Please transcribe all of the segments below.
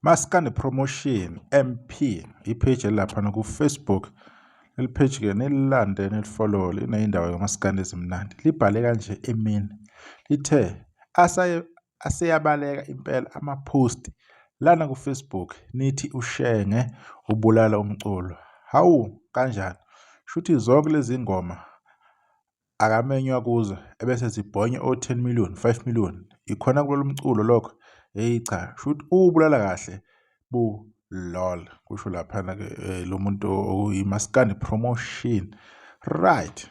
Maskandi Promotion MP ipage lapha ku Facebook. Leli page ke nililande nilifollow lineyindawo yamaskandi ezimnandi. Libhale kanje emini. Lithe aseyabaleka impela ama-post lana ku Facebook nithi uShenge ubulala umculo. Hawu kanjani? Shuthi zonke lezi ngoma akamenywa kuzo ebese zibhonye o10 million 5 million ikhona kulolu mculo lokho. Hey cha, shuthi ubulala kahle bu lol kusho lapha ke lo muntu oyimaskandi Promotion. Right.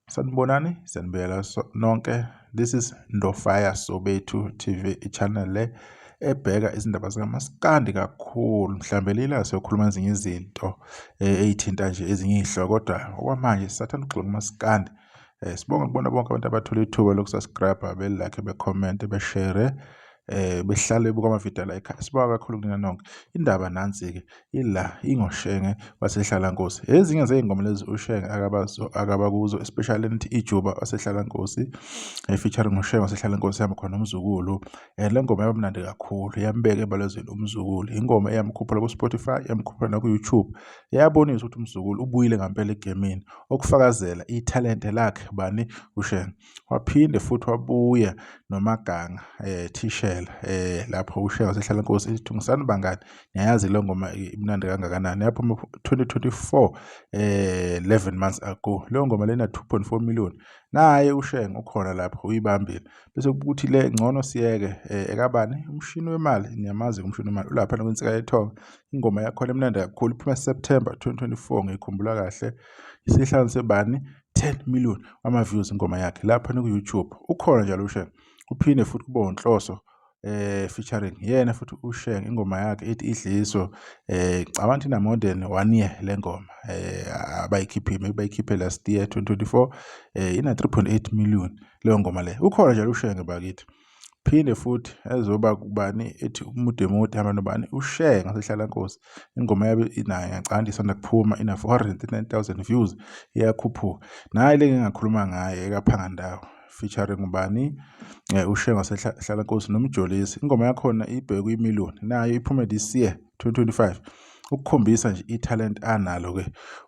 Sanibonani, sanibela nonke. This is Ndofire Soweto TV channel le ebheka izindaba zikamaskandi kakhulu. Mhlambe lila siyokhuluma ezinye izinto ezithinta nje ezinye izihloko kodwa okwamanje sisathanda ukugxila kumaskandi. Sibonga kubona bonke abantu abathola ithuba lokusubscribe, belike, becomment, beshare, behlale buka amavidiyo la ekhaya. Sibonga kakhulu kunina nonke. Indaba nansi ke ila ingoShenge wasehlalankosi. Ezinye zeingoma lezi uShenge akabakuzo especially nithi ijuba wasehlalankosi featuring uShenge wasehlalankosi yami khona umzukulu. Le ngoma yabamnandi kakhulu, yambeka ebalezweni umzukulu. Ingoma eyamkhuphula ku Spotify, yamkhuphula na ku YouTube. Yabonisa ukuthi umzukulu ubuyile ngempela egemini, okufakazela italent lakhe bani uShenge. Waphinde futhi wabuya noMaganga T-Shell lapho uShenge wasehlalankosi ithungisani bangani. Niyayazi le ngoma imnandi kangakanani. Yaphuma 2024 11 months ago. Le ngoma lena 2.4 million. Naye uShenge ukhona lapho uyibambile. Bese kuthi le ngcono siyeke ekabani umshini wemali. Niyamazi umshini wemali ulapha nokwensika yethonga. Ingoma yakho emnandi kakhulu iphuma September 2024 ngikhumbula kahle. Isihlanganise bani 10 million ama views ingoma yakhe lapha ku YouTube. Ukhona njalo uShenge. Uphinde futhi kube unhloso featuring yena futhi uShenge ingoma yakhe ethi idliso. Abantu ina more than 1 year le ngoma bayikhiphe last year 2024 ina 3.8 million le ngoma le. Ukhona njalo uShenge bakithi. Phinde futhi ezoba kubani ethi umude hamba nobani uShenge wasehlalankosi. Ingoma yabe inayo ngicanda isanda kuphuma ina 439,000 views iyakhuphuka. Naye le ngingakhuluma ngaye ekaphangandawo featuring ubani uShenge wasehlalankosi nomjolisi. Ingoma yakhona ibheke kwi-million nayo iphume this year 2025. Ukukhombisa nje italent analo ke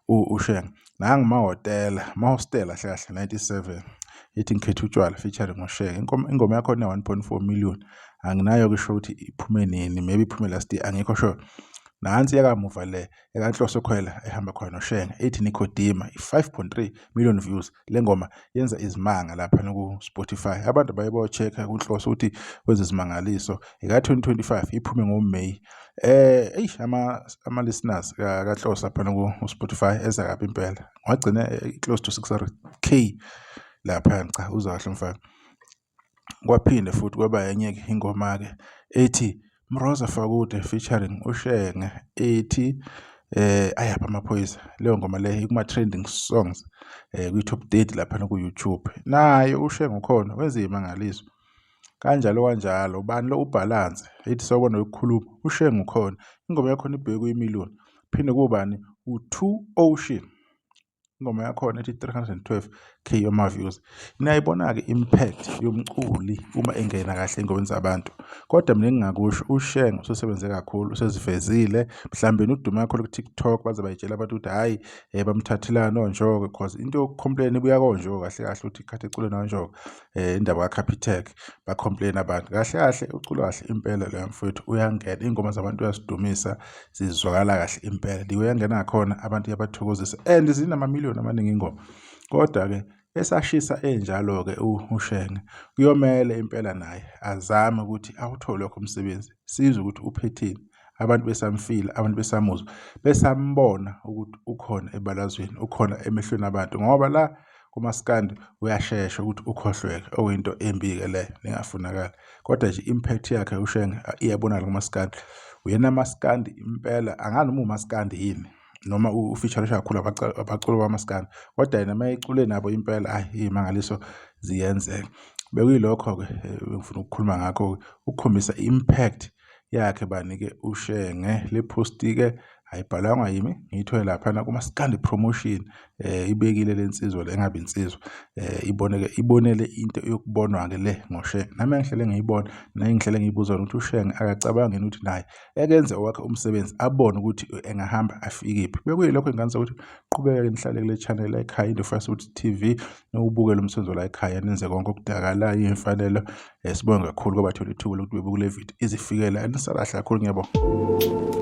uShenge. Nangi mahostela kahle 97 ethi ngikhethe utshwala featuring uShenge. Ingoma yakho ina 1.4 million. Anginayo kusho ukuthi iphume nini, maybe iphume last year angikho sure. Nansi yakamuva le ekanhloso khwela ehamba khona noShenge ethi Nikodima 5.3 million views. Le ngoma yenza izimanga lapha ku Spotify. Abantu bayibo-check kunhloso ukuthi wenza izimangaliso. Eka 2025 iphume ngoMay. Ama listeners kaHloso lapha ku Spotify eza kabi impela. Wagcina close to 600k lapha cha uzakahle mfana. Kwaphinde futhi kwaba yenye ingoma ke ethi Mroza Fakude featuring uShenge ethi ayapha amaphoyisa. Leyo ngoma le ikuma trending songs kwi top 30 lapha ku YouTube. Naye uShenge ukhona wenza imangaliso. Kanjalo ubani lo ubalance ethi sawubona ukukhuluma uShenge ukhona. Ingoma yakho ibheke kwi-million. Phinde kubani u2 Ocean. Ingoma yakho ethi 312k yoma views. Niyayibona ke impact yomculi uma engena kahle engomeni zabantu. Kodwa mina engingakusho uShenge usesebenze kakhulu, usezivezile. Mhlambe udume kakhulu ku TikTok baze bayitshela abantu ukuthi hayi bamthathelana onjoko because into yokcomplain ibuya konjoko kahle ukuthi ikhathi ecule nonjoko. Indaba kaCapitec ba complain abantu. Kahle ucula kahle impela le mfowethu uyangena ingoma zabantu uyasidumisa sizwakala kahle impela. Uyangena khona abantu yabathokozisa and zinama million amaningi ingoma. Kodwa ke esashisa enjalo ke uShenge kuyomela impela naye azame ukuthi awuthole lokho umsebenzi. Sizwe ukuthi uphetheni. Abantu besamfila, abantu besamuzwa, besambona ukuthi ukhona ebalazweni, ukhona emehlweni abantu ngoba la kumaskandi uyashesha ukuthi ukhohlweke okuyinto embi ke le ningafunakala. Kodwa nje impact yakhe uShenge iyabonakala kumaskandi. Uyena maskandi impela anganoma umaskandi yini. Noma ufeature kakhulu abaculi bamaskandi kodwa yena mayicule nabo impela imangaliso ziyenzeka. Bekuyilokho ke ngifuna ukukhuluma ngakho ukukhombisa impact yakhe bani ke uShenge le post ke ayibhalwanga yimi, ngiyithole laphana kuma-Scandi Promotion. Ibekile le nsizwa le engabe insizwa, ibonele into yokubonwa-ke le ngoSheng. Nami engihlele ngiyibona, nengihlele ngiyibuza ukuthi uSheng akacabangi yini ukuthi naye ekenze owakhe umsebenzi abone ukuthi engahamba afikephi. Bekuyilokho enganisa ukuthi qhubeke nihlale kule channel ekhaya iNdlovukazi TV, nowubukele umsebenzi la ekhaya, nenze konke okudingakalayo, iy'mfanelo. Sibonge kakhulu kwabathola ithuba lokuthi bebuke le video izifikela, and nisalahle kakhulu, ngiyabonga.